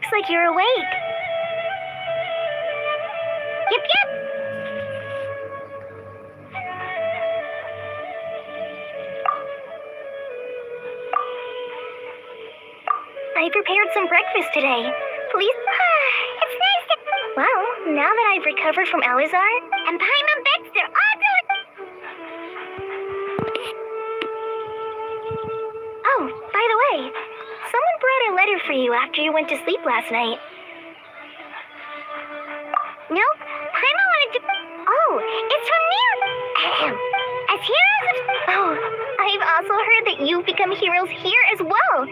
looks like you're awake. Yep, yep. I prepared some breakfast today. Please. It's nice to... Well, now that I've recovered from Elazar and Paimon bets their odds are... Oh, by the way, someone brought a letter for you after you went to sleep last night. Nope, Paimon wanted to... Oh, it's from Neil. As heroes of... Oh, I've also heard that you've become heroes here as well.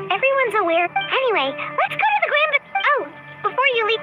Everyone's aware. Anyway, let's go to the grand... Oh, before you leave...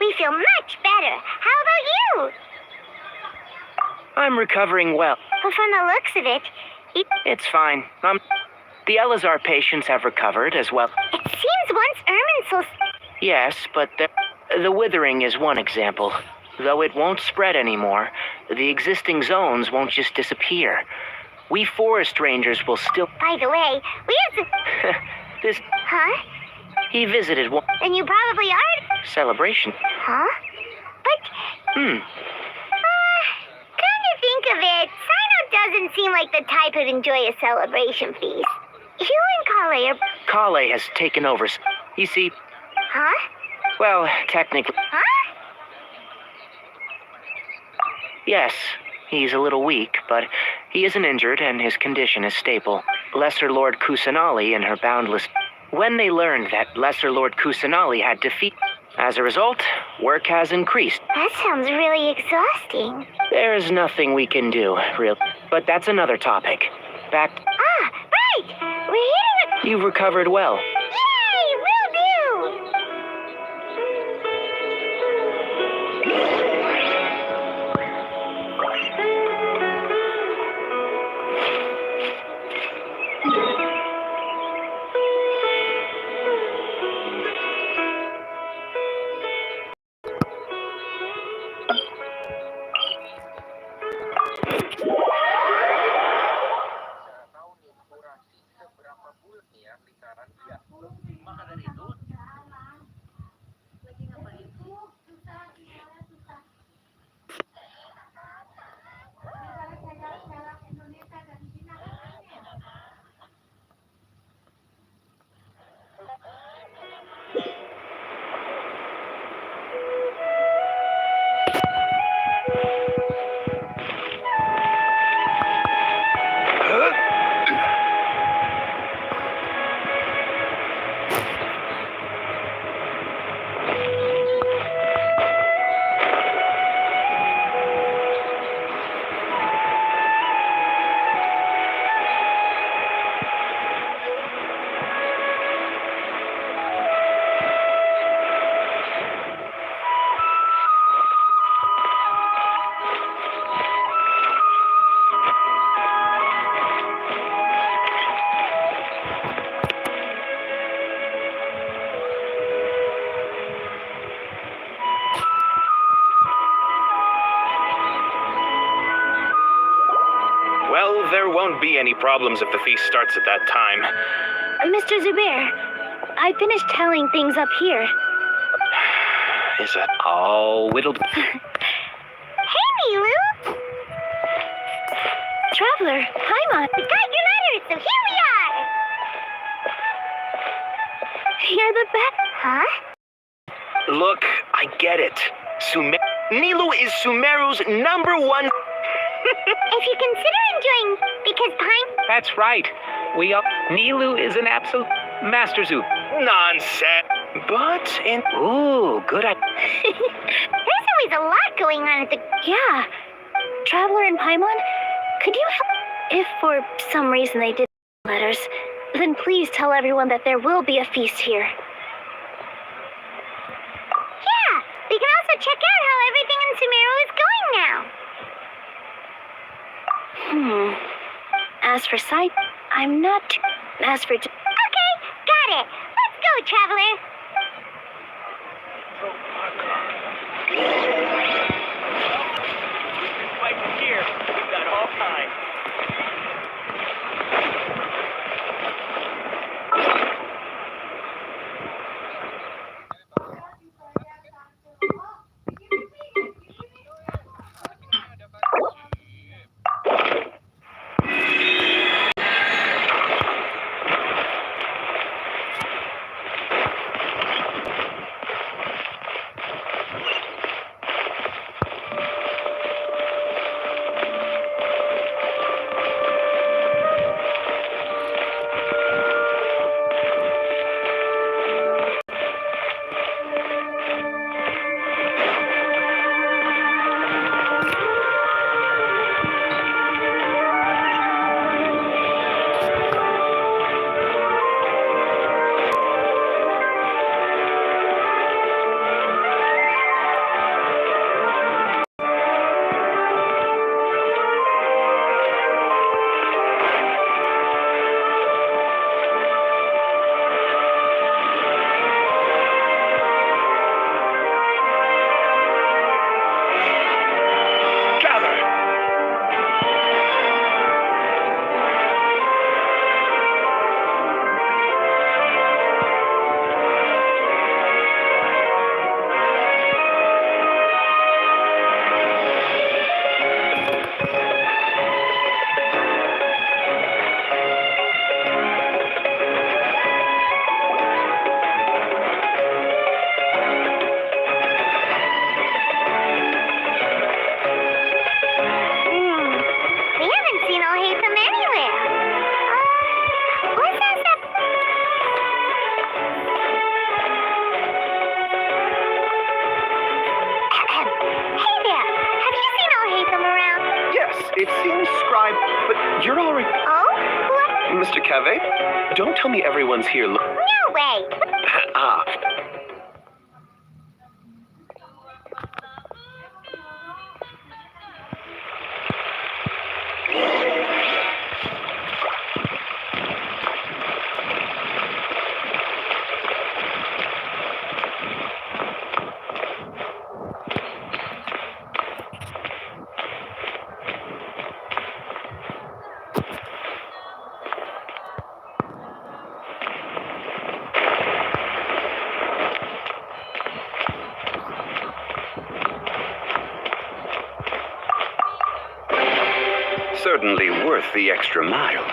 We feel much better. How about you? I'm recovering well. Well, from the looks of it, It's fine. The Elazar patients have recovered as well. it seems once Irminsul... Yes, but the withering is one example. Though it won't spread anymore, the existing zones won't just disappear. We forest rangers will still... By the way, we have to... This... Huh? He visited one... Then you probably are... celebration. Huh? But... Hmm. Come to think of it, Sino doesn't seem like the type who'd enjoy a celebration feast. You and Kale are... Kale has taken over. You see, Huh? well, technically... Huh? Yes, he's a little weak, but he isn't injured and his condition is stable. Lesser Lord Kusanali and her boundless... When they learned that Lesser Lord Kusanali had defeat... As a result, work has increased. That sounds really exhausting. There's nothing we can do, really. But that's another topic. Back... Ah, right! We're here to... You've recovered well. Yay! Will do! Well, there won't be any problems if the feast starts at that time. Mr. Zubair, I finished telling things up here. Is it all whittled? Hey, Milu! Traveler, Paimon, we got your letters, so here we are! You're the best. Huh? Look, I get it. Nilu is Sumeru's #1... If you consider enjoying, because That's right. Nilu is an absolute master zoo. Nonsense. But in... Ooh, good idea. There's always a lot going on at the... Yeah. Traveler and Paimon, could you help... If for some reason they did letters, then please tell everyone that there will be a feast here. Yeah, we can also check out how everything in Sumeru is going now. As for sight, I'm not. As for. Okay, got it. Let's go, traveler. Right here, we've got all kinds. We haven't seen Alhaitham anywhere. What says that? Hey there, have you seen Alhaitham around? Yes, it seems scribe, but you're already. Oh? What? Mr. Cave, don't tell me everyone's here. No way. Ah, certainly worth the extra mile.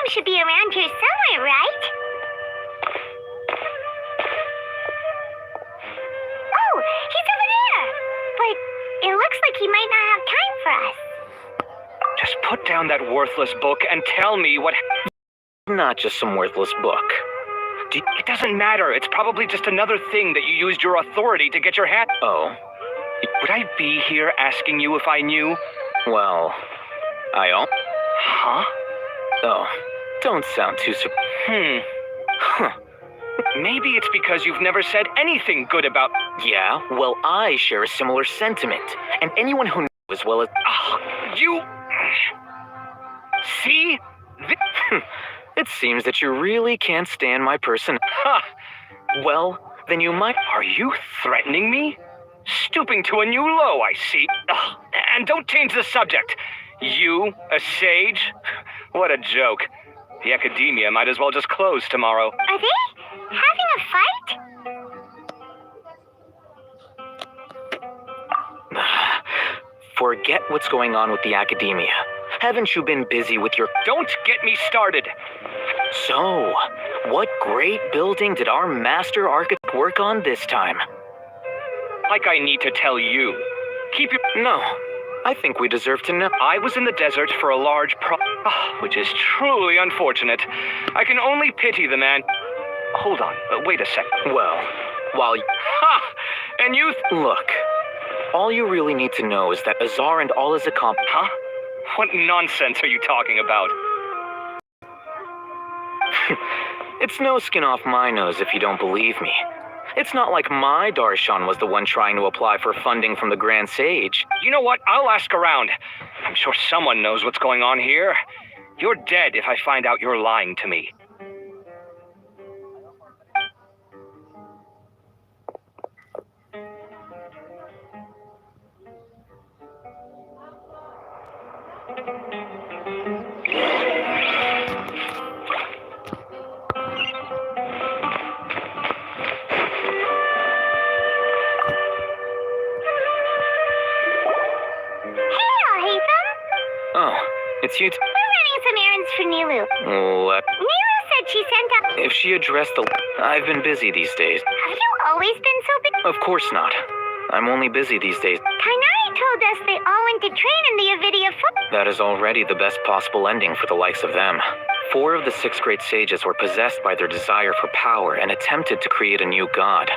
Mom should be around here somewhere, right? Oh, he's over there! But it looks like he might not have time for us. Just put down that worthless book and tell me what... Not just some worthless book. It doesn't matter. It's probably just another thing that you used your authority to get your hand... Oh, Would I be here asking you if I knew? well, Huh? Oh, don't sound too Huh. Maybe it's because you've never said anything good about... Yeah, well, I share a similar sentiment. And anyone who knows as well as... You... See? It seems that you really can't stand my person. Huh. Well, then you might... Are you threatening me? Stooping to a new low, I see. Ugh. And don't change the subject. You, a sage? What a joke. The academia might as well just close tomorrow. Are they having a fight? Forget what's going on with the academia. Haven't you been busy with your... Don't get me started. So, what great building did our master architect work on this time? Like I need to tell you. Keep your... No, I think we deserve to know. I was in the desert for a large which is truly unfortunate. I can only pity the man. Hold on, wait a second. Well, while... Ha! And you... Look, all you really need to know is that Azar and all his accomplices... Huh? What nonsense are you talking about? It's no skin off my nose if you don't believe me. It's not like my Darshan was the one trying to apply for funding from the Grand Sage. You know what? I'll ask around. I'm sure someone knows what's going on here. You're dead if I find out you're lying to me. Oh, it's you. We're running some errands for Nilu. What? Nilu said she sent up... If she addressed the... I've been busy these days. Have you always been so big? Of course not. I'm only busy these days. Kainari told us they all went to train in the Avidia foot... That is already the best possible ending for the likes of them. 4 of the 6 great sages were possessed by their desire for power and attempted to create a new god.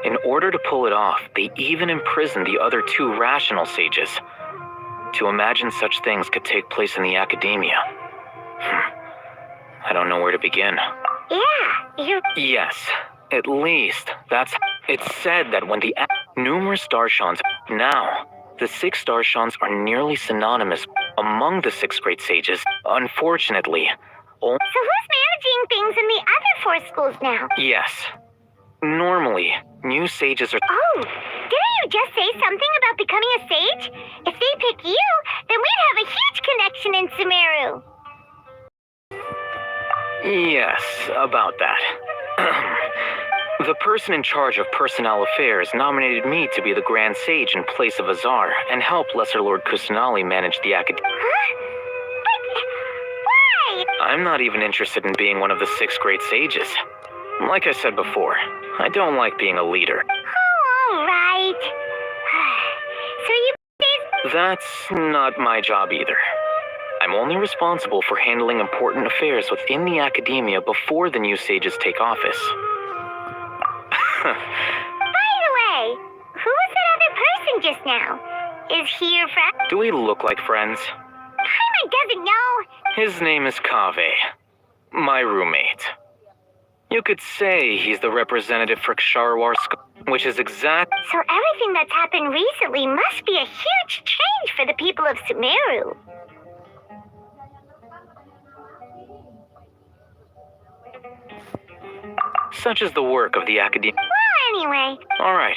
In order to pull it off, they even imprisoned the other 2 rational sages. To imagine such things could take place in the academia. I don't know where to begin. Yeah, Yes, at least that's... It's said that when the numerous Darshans... Now, the 6 Darshans are nearly synonymous among the 6 great sages. Unfortunately... So who's managing things in the other 4 schools now? Yes. Normally, new sages are... Oh, didn't you just say something about becoming a sage? If they pick you, then we'd have a huge connection in Sumeru. Yes, about that. The person in charge of personnel affairs nominated me to be the Grand Sage in place of Azar and help Lesser Lord Kusanali manage the academy. Huh? But why? I'm not even interested in being one of the 6 great sages. Like I said before, I don't like being a leader. Oh, all right. So you... That's not my job either. I'm only responsible for handling important affairs within the academia before the new sages take office. By the way, who was that other person just now? Is he your friend? Do we look like friends? Paimon doesn't know. His name is Kaveh, my roommate. You could say he's the representative for Ksharwar, which is exact... So everything that's happened recently must be a huge change for the people of Sumeru. Such is the work of the academia. Well, anyway. All right.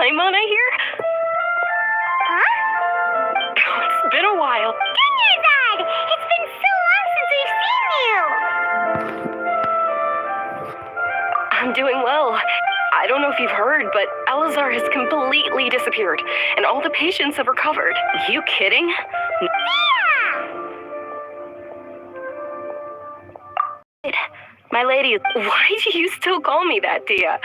Paimon, I hear? Huh? It's been a while. Goodness, Ed! It's been so long since we've seen you! I'm doing well. I don't know if you've heard, but Elazar has completely disappeared, and all the patients have recovered. You kidding? Yeah! My lady, why do you still call me that, Tia?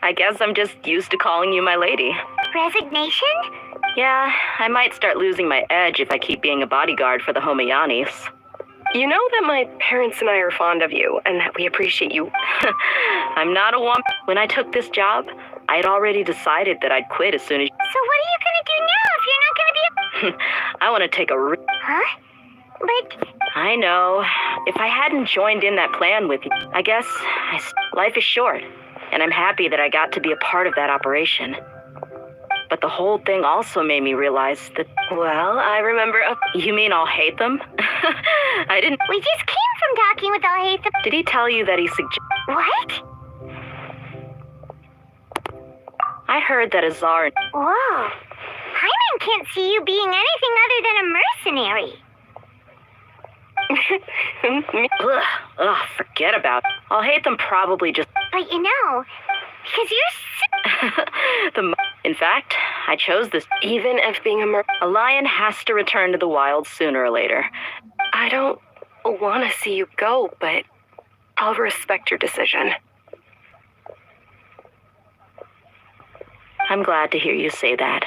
I guess I'm just used to calling you my lady. Resignation? Yeah, I might start losing my edge if I keep being a bodyguard for the Homayanis. You know that my parents and I are fond of you, and that we appreciate you. I'm not a woman. When I took this job, I had already decided that I'd quit as soon as... So what are you gonna do now if you're not gonna be I want to take a... Huh? But... I know. If I hadn't joined in that plan with you, I guess life is short, and I'm happy that I got to be a part of that operation. But the whole thing also made me realize that, well, I remember... You mean I'll hate them? I didn't... We just came from talking with Al-Haytham. Did he tell you that he What? I heard that Azar... Whoa. Hyman can't see you being anything other than a mercenary. Ugh, forget about it. I'll hate them probably just... But you know, because you're In fact, I chose this. Even if being a lion has to return to the wild sooner or later. I don't want to see you go, but I'll respect your decision. I'm glad to hear you say that.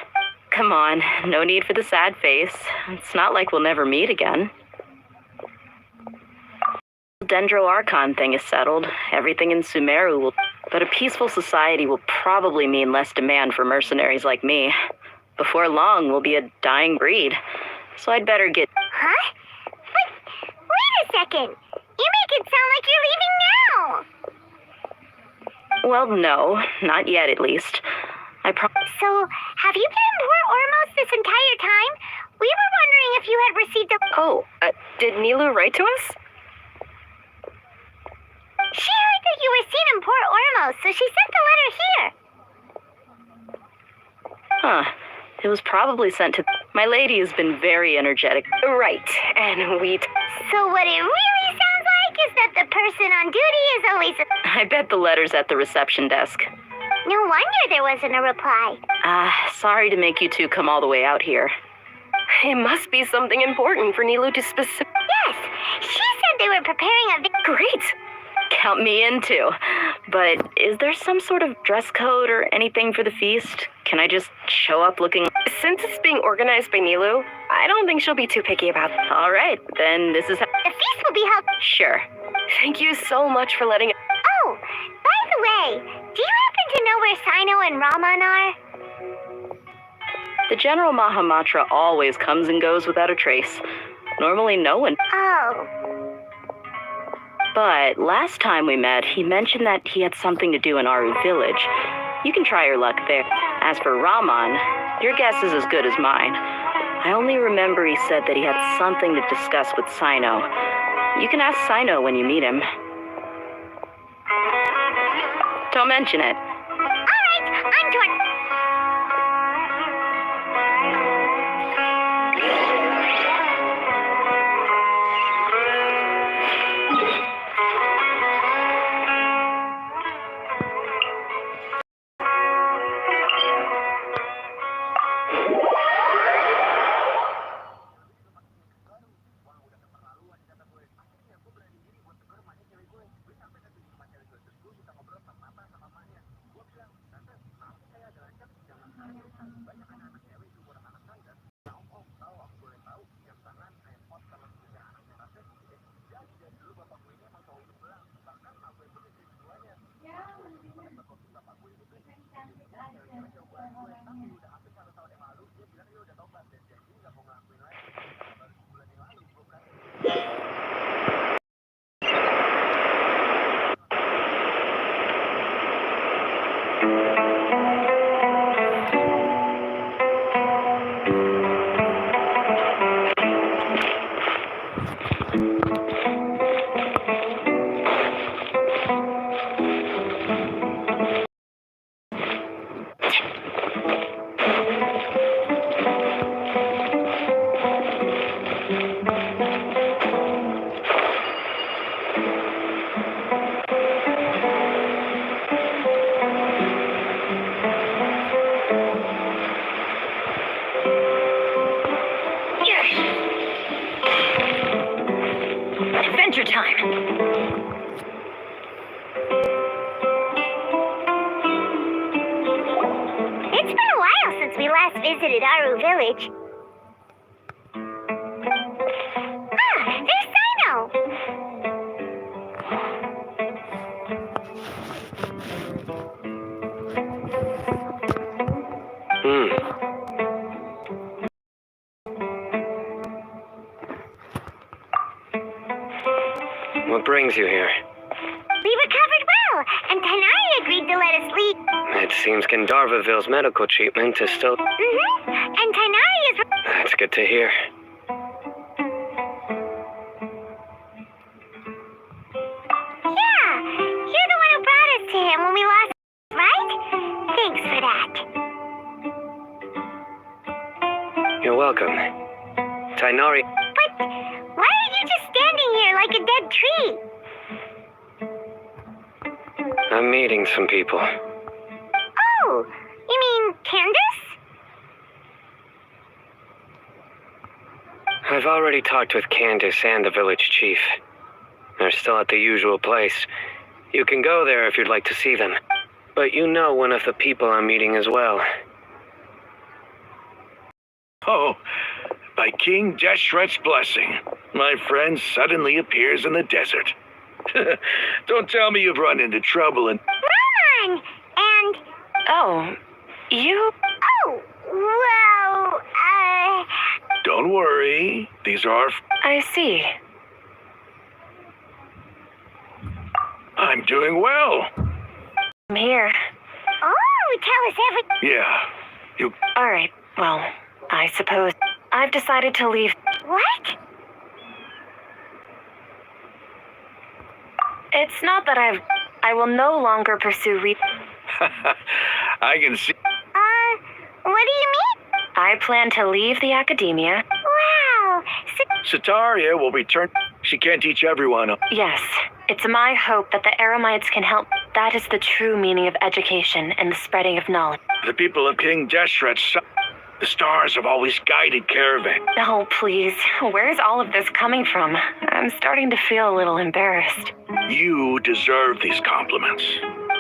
Come on, no need for the sad face. It's not like we'll never meet again. Dendro Archon thing is settled. Everything in Sumeru will... But a peaceful society will probably mean less demand for mercenaries like me. Before long, we'll be a dying breed. So I'd better get... Huh? But wait a second. You make it sound like you're leaving now. Well, no. Not yet, at least. So, have you been in Port Ormos this entire time? We were wondering if you had received a... Oh, did Nilu write to us? She heard that you were seen in Port Ormos, so she sent the letter here. Huh. It was probably sent to... My lady has been very energetic. Right, and we... So what it really sounds like is that the person on duty is always... I bet the letter's at the reception desk. No wonder there wasn't a reply. Sorry to make you two come all the way out here. It must be something important for Nilu to specific... Yes, she said they were preparing a... Great! Count me in too. But is there some sort of dress code or anything for the feast? Can I just show up looking... Since it's being organized by Nilu, I don't think she'll be too picky about it. All right, then this is how... The feast will be held... Sure. Thank you so much for letting... Oh, by the way, do you happen to know where Sino and Raman are? The General Mahamatra always comes and goes without a trace. Normally no one... Oh. But last time we met, he mentioned that he had something to do in Aru village. You can try your luck there. As for Raman, your guess is as good as mine. I only remember he said that he had something to discuss with Sino. You can ask Sino when you meet him. Don't mention it. All right, I'm torn. time. It's been a while since we last visited Aru Village. Ah, there's Sino! What brings you here? We recovered well, and Tanari agreed to let us leave. It seems Gandharvaville's medical treatment is still... Mm-hmm. And Tanari is... That's good to hear. Yeah, you're the one who brought us to him when we lost, right? Thanks for that. You're welcome. Tainari... But why are you just standing here like a dead tree? I'm meeting some people. Oh, you mean Candace? I've already talked with Candace and the village chief. They're still at the usual place. You can go there if you'd like to see them. But you know one of the people I'm meeting as well. Oh, by King Deshret's blessing, my friend suddenly appears in the desert. Don't tell me you've run into trouble and... Roman! And... Oh, you... Oh, well, Don't worry, these are... I see. I'm doing well. I'm here. Oh, tell us everything. Yeah, you... All right, well, I suppose I've decided to leave. What? It's not that I will no longer pursue I can see... What do you mean? I plan to leave the academia. Wow, Sataria will return. She can't teach everyone. Yes, it's my hope that the Eremites can help. That is the true meaning of education and the spreading of knowledge. The people of King Deshret's... The stars have always guided caravan. Oh, please. Where's all of this coming from? I'm starting to feel a little embarrassed. You deserve these compliments.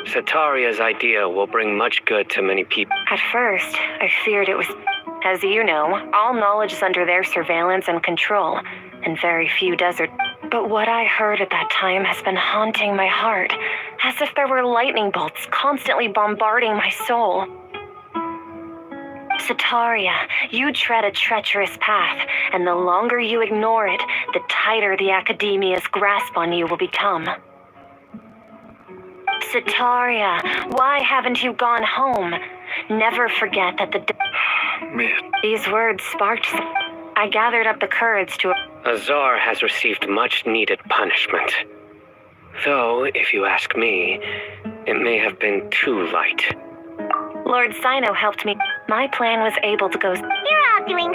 Sataria's idea will bring much good to many people. At first, I feared it was... As you know, all knowledge is under their surveillance and control, and very few desert. But what I heard at that time has been haunting my heart, as if there were lightning bolts constantly bombarding my soul. Sataria, you tread a treacherous path, and the longer you ignore it, the tighter the academia's grasp on you will become. Sataria, why haven't you gone home? Never forget that Man, These words sparked... I gathered up the courage to... Azar has received much needed punishment. Though, if you ask me, it may have been too light. Lord Sino helped me. My plan was able to go... you're all doing...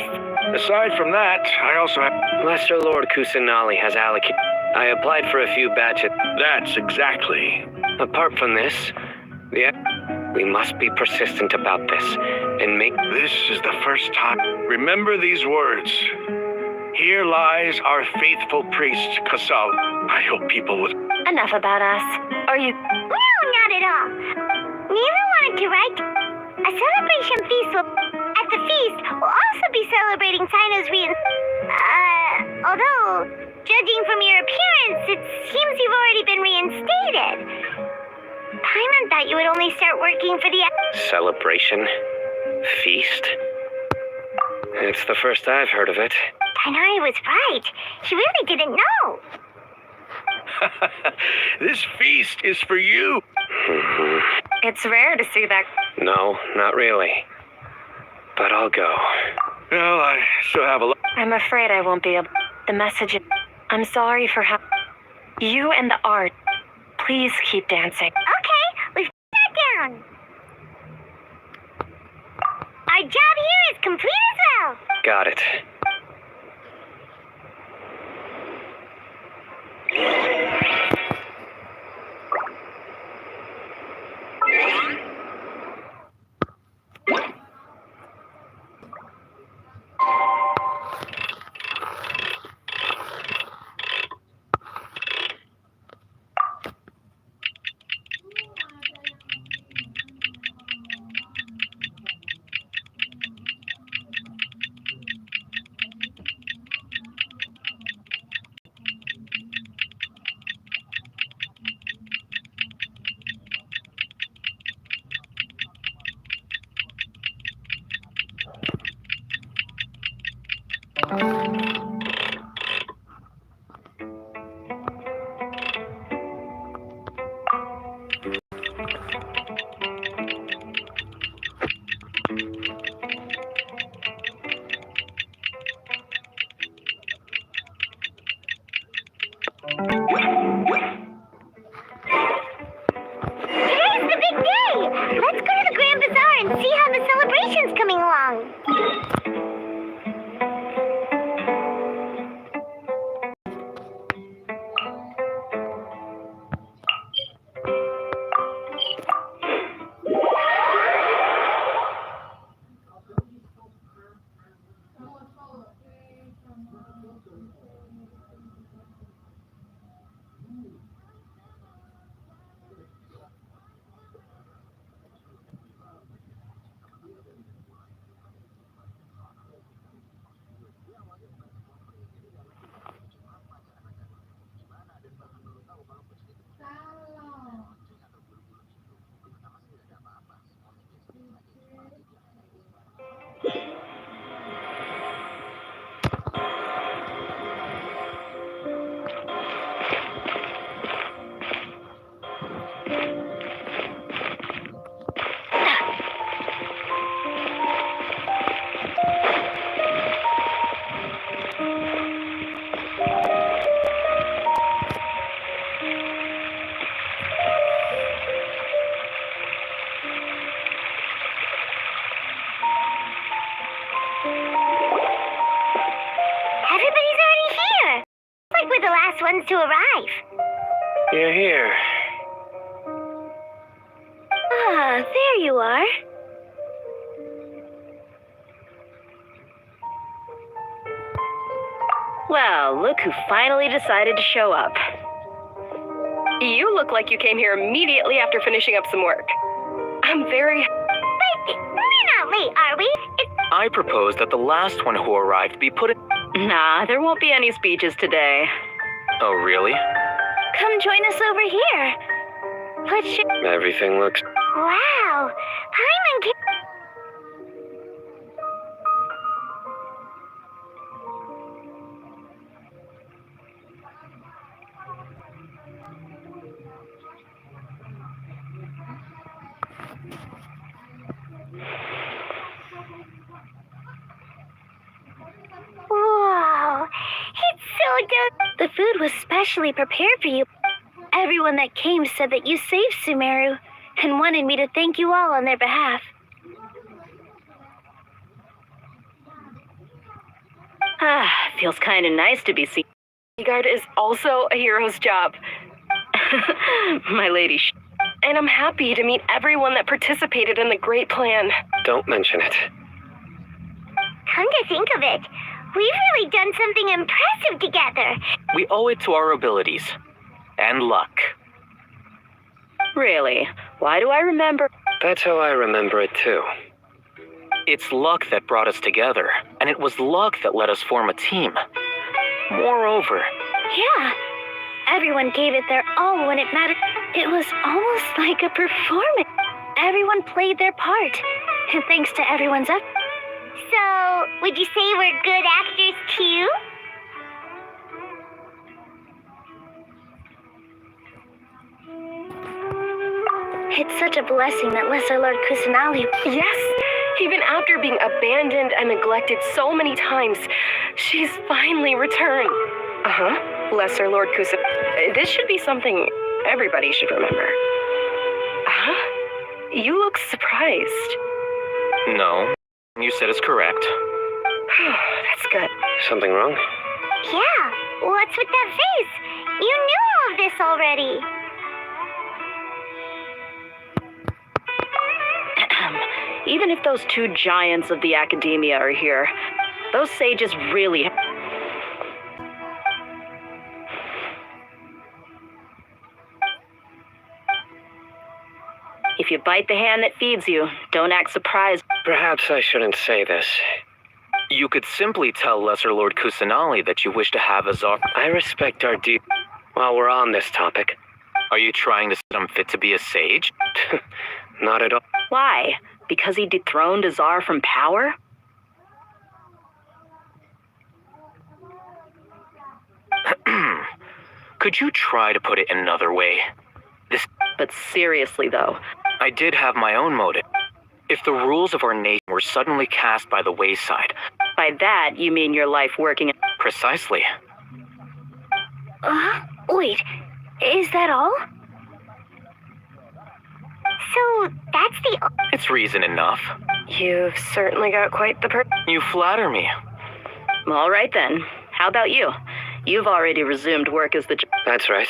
aside from that, I also have... Lesser Lord Kusanali has allocated... I applied for a few batches. That's exactly... Apart from this, we must be persistent about this, and make... This is the first time... Remember these words. Here lies our faithful priest, Kasal. I hope people would... Enough about us. Are you... No, not at all. Neva wanted to write... A celebration feast will... At the feast, we'll also be celebrating Sino's although, judging from your appearance, it seems you've already been reinstated. Paimon thought you would only start working for the... Celebration? Feast? It's the first I've heard of it. Tainari was right. She really didn't know. This feast is for you. It's rare to see that... No, not really. But I'll go. Well, I still have a lot... I'm afraid I won't be able... The message... I'm sorry for how... You and the art. Please keep dancing. Okay, we've that down. Our job here is complete as well. Got it. Today's the big day! Let's go to the Grand Bazaar and see how the celebration's coming along. Everybody's already here. Like we're the last ones to arrive. You're here. Ah, there you are. Well, look who finally decided to show up. You look like you came here immediately after finishing up some work. I'm very... But we're not late, are we? I propose that the last one who arrived be put in... Nah, there won't be any speeches today. Oh, really? Come join us over here. Let's Everything looks... Wow. Paimon can... Whoa. It's so dope. The food was specially prepared for you. Everyone that came said that you saved Sumeru and wanted me to thank you all on their behalf. Ah, feels kind of nice to be seen. bodyguard is also a hero's job. My lady. And I'm happy to meet everyone that participated in the great plan. Don't mention it. Come to think of it, we've really done something impressive together. We owe it to our abilities. And luck. Really? Why do I remember? That's how I remember it, too. It's luck that brought us together, and it was luck that let us form a team. Moreover, Yeah, everyone gave it their all when it mattered. It was almost like a performance. Everyone played their part, and thanks to everyone's effort. So, would you say we're good actors too? It's such a blessing that Lesser Lord Kusanali... Yes, even after being abandoned and neglected so many times, she's finally returned. Uh-huh, Lesser Lord Kusa. This should be something everybody should remember. Huh? You look surprised. no. You said it's correct. That's good. Something wrong? Yeah, what's with that face? You knew all of this already. Even if those two giants of the academia are here, those sages really... If you bite the hand that feeds you, don't act surprised. Perhaps I shouldn't say this. You could simply tell Lesser Lord Kusanali that you wish to have Azar. I respect our deep... While we're on this topic, Are you trying to say I'm fit to be a sage? not at all. Why? Because he dethroned Azar from power? Could you try to put it another way? But seriously, though, I did have my own motive. If the rules of our nation were suddenly cast by the wayside, by that you mean your life working... precisely. Wait, is that all? So, that's the... It's reason enough. You've certainly got quite the You flatter me. All right then. How about you? You've already resumed work as the... That's right.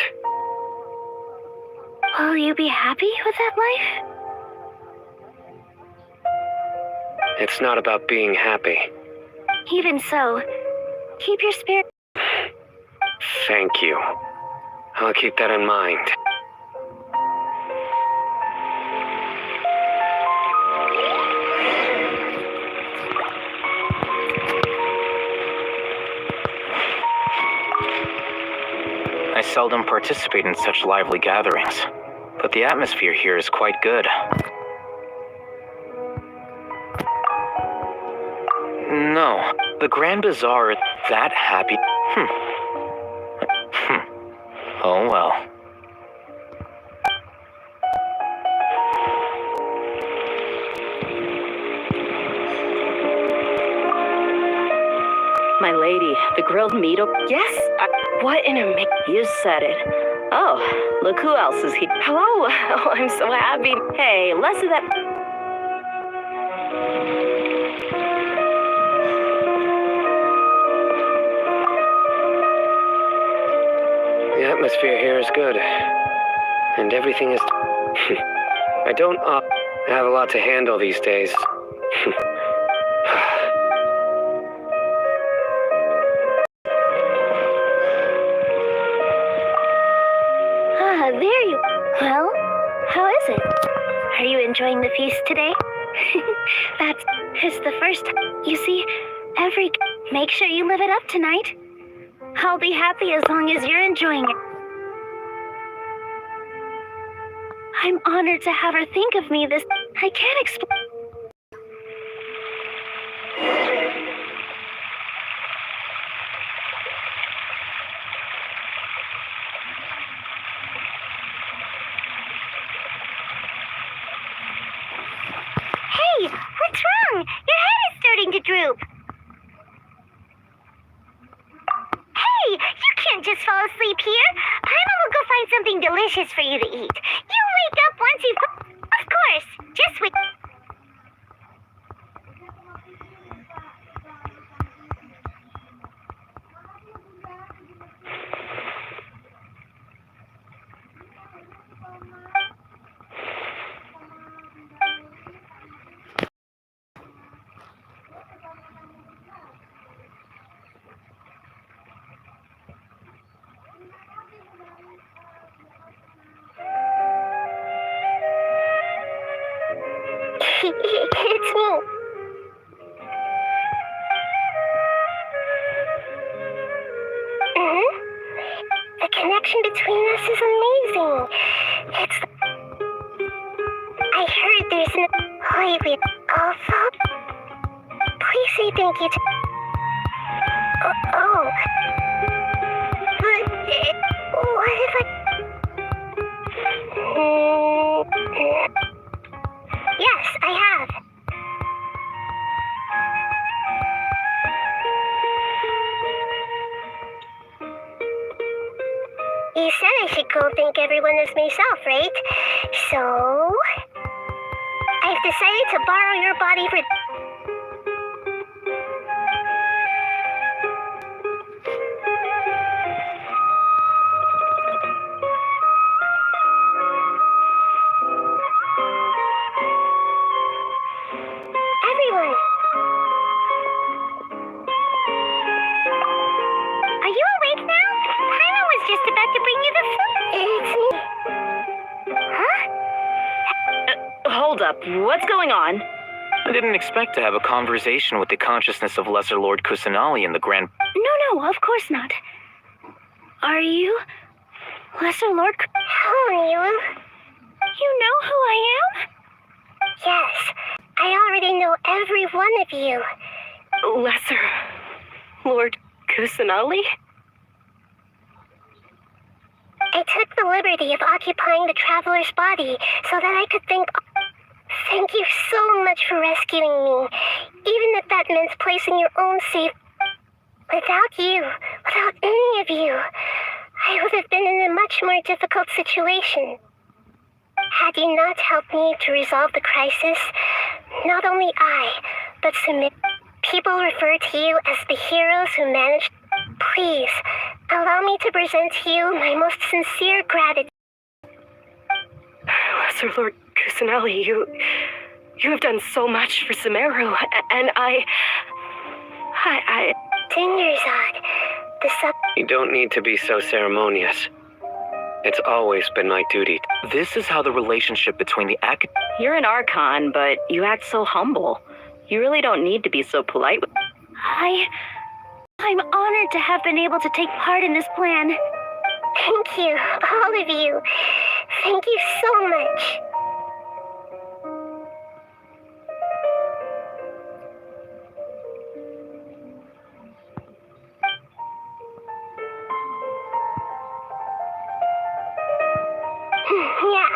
Will you be happy with that life? It's not about being happy. Even so, keep your spirit... Thank you. I'll keep that in mind. I seldom participate in such lively gatherings, but the atmosphere here is quite good. No, the Grand Bazaar is that happy. Oh well. My lady, the grilled meat... Yes? What in a... You said it. Oh, look who else is here. Hello? Oh, I'm so happy. Hey, less of that... The atmosphere here is good. And everything is... I don't have a lot to handle these days. There you... Well, how is it? Are you enjoying the feast today? It's the first... You see, Make sure you live it up tonight. I'll be happy as long as you're enjoying it. I'm honored to have her think of me this... I can't explain... Hey, what's wrong? Your head is starting to droop. Hey, you can't just fall asleep here. Paimon will go find something delicious for you to eat. You'll wake up once you... Of course, just wait. It's me. The connection between us is amazing. I heard there's an... Wait. Also... Please say thank you to... Oh. But... What if I... Yes, I have. You said I should go thank everyone as myself, right? So... I've decided to borrow your body for... Everyone! Are you awake now? Paimon was just about to bring you the food. It's me. Huh? Hold up. What's going on? I didn't expect to have a conversation with the consciousness of Lesser Lord Kusanali in the Grand... No, of course not. Are you... Lesser Lord... Who are you? You know who I am? Yes. I already know every one of you. Lesser Lord Kusanali? I took the liberty of occupying the traveler's body so that I could think... Thank you so much for rescuing me, even if that meant placing your own safe... Without you, without any of you, I would have have been in a much more difficult situation. Had you not helped me to resolve the crisis, not only I, but Sumit, people refer to you as the heroes who managed. Please, allow me to present to you my most sincere gratitude. Lesser Lord Kusanali, you have done so much for Sumeru, and I... 10 years odd. The sub... You don't need to be so ceremonious. It's always been my duty. This is how the relationship between the You're an archon, but you act so humble. You really don't need to be so polite. I'm honored to have been able to take part in this plan. Thank you, all of you. Thank you so much. Yeah.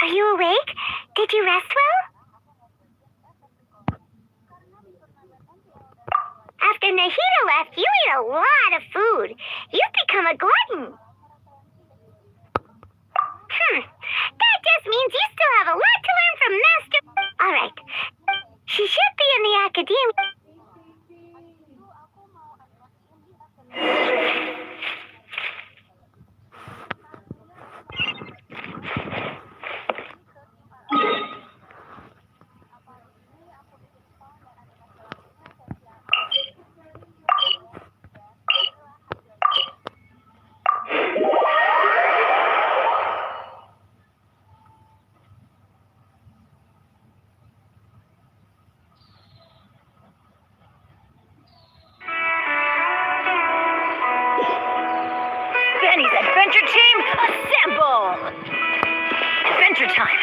Are you awake? Did you rest well? After Nahida left, you ate a lot of food. You've become a glutton. That just means you still have a lot to learn from Master... All right. She should be in the academia. Benny's Adventure Team, assemble! Adventure time.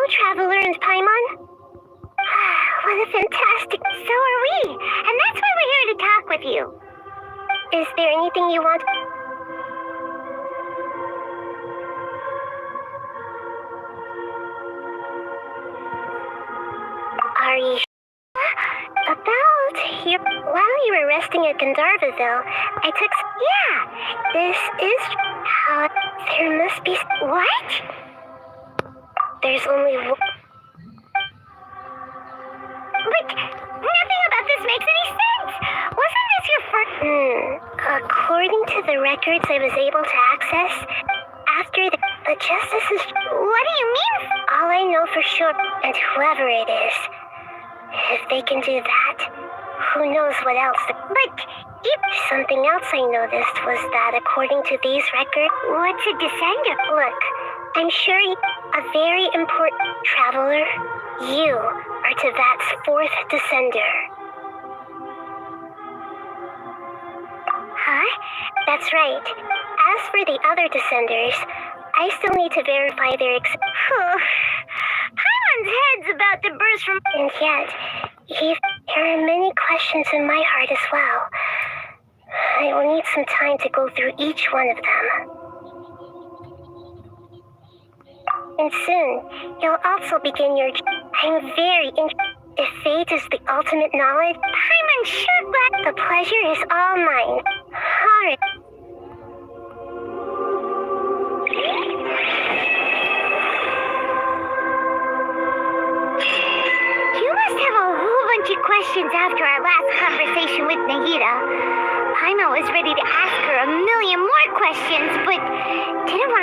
Traveler and Paimon? What a fantastic... So are we! And that's why we're here to talk with you. Is there anything you want... Are you... About here... While you were resting at Gandharvaville, I took... Yeah! This is... How... There must be... What? There's only one... But nothing about this makes any sense! Wasn't this your first... According to the records I was able to access, after the justices... What do you mean? All I know for sure, and whoever it is, if they can do that, who knows what else... But something else I noticed was that according to these records... What's a descender? Look, I'm sure a very important traveler, you are Tevat's fourth descender. Huh? That's right. As for the other descenders, I still need to verify their Paimon's head's about to burst from... And yet, there are many questions in my heart as well. I will need some time to go through each one of them. And soon, you'll also begin your... I'm very interested. If fate is the ultimate knowledge, Paimon should let... The pleasure is all mine. Alright. You must have a whole bunch of questions after our last conversation with Nahida. Paimon was ready to ask her a million more questions, but didn't want